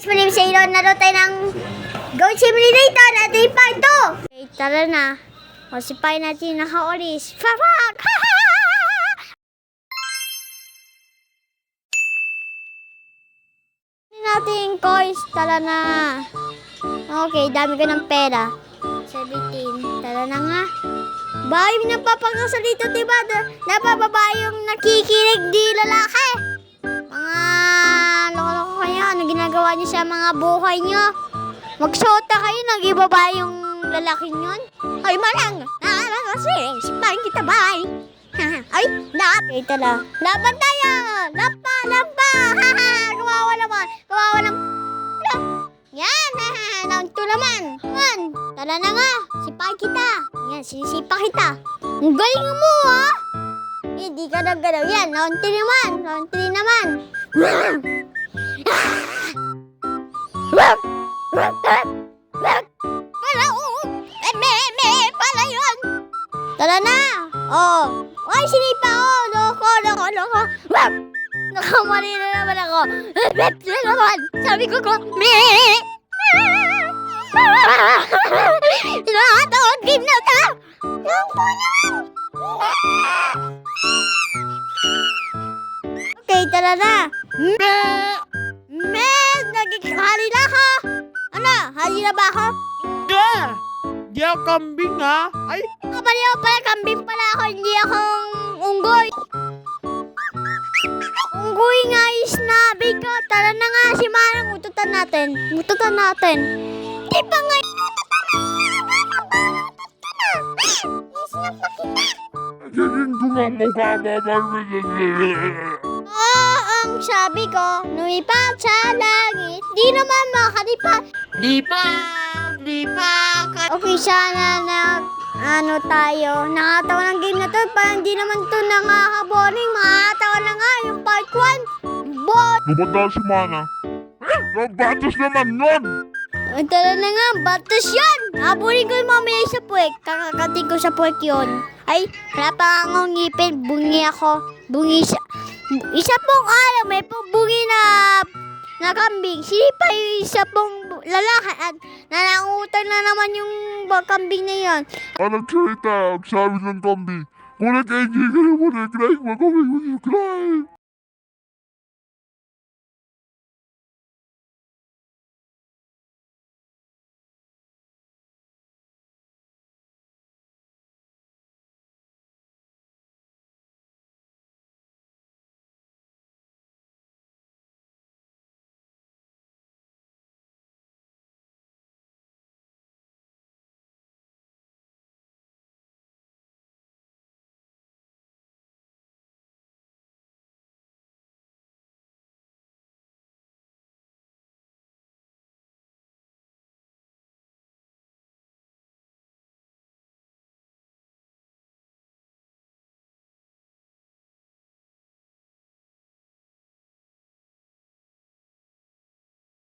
my name is Aaron. Laro tayo ng Goat Simulator at day part 2. Okay, tara na. O, sipahin natin yung naka-oris. Farak! Natin yung coins. Tara na. Okay, dami ko ng pera. 17. Tara na nga. Bahay mo napapakasal dito, diba? Napababae yung nakikinig di lalaki. Mga loko-loko kayo. Ano ginagawa niyo sa mga buhay niyo? Magsota kayo, nag-ibaba yung lalaki niyon. Ay, malang! Kasi, sipahin kita, bye! Ay, okay, tala. Laban tayo! Lampa! Kawawa naman! Kawawa naman! Yan! Round 2 naman! Yan! Tala na nga! Sipahin kita! Yan, sinisipa kita! Ang galing mo, ha? Hindi ka nagalaw. Yan, round 3 naman! Round 3 naman! Pala yun! Tara na! Oh! Ay, sinipa ko! Loko! Nakamali na naman ako! Sabi ko nakatawag game na ito! Okay, tara na! Nagkakahali ako! Ano? Hali na ba ako? Hindi! Di ako kambing, ha? Ay! Kapali ako pala, kambing pala ako, hindi akong unggoy. Unggoy nga is nabi ko. Tara na nga si Manang, ututan natin. Di pa nga ang sabi ko, lumipad sa langit, di naman makalipat. Lipat. Okay, sana tayo. Nakatawa ng game na to. Parang di naman to nakaka-boring. Makakatawa na nga yung part 1. Bot! Lumada si Mana. Nagbatos naman nun! Tara na nga, batas yan! Habulin ko yung mamaya sa puwek. Kakakating ko sa puwek yun. Ay, wala pa nga akong ngipin. Bungi ako. Isa pong araw, may pong bungi na kambing. Sinipa yung isa pong lalaki at nanangutan na naman yung kambing na yan. Nagsalita ang sabi ng kambing. Kung nag-enjoy ka naman, nag-like mo kami, mag-subscribe.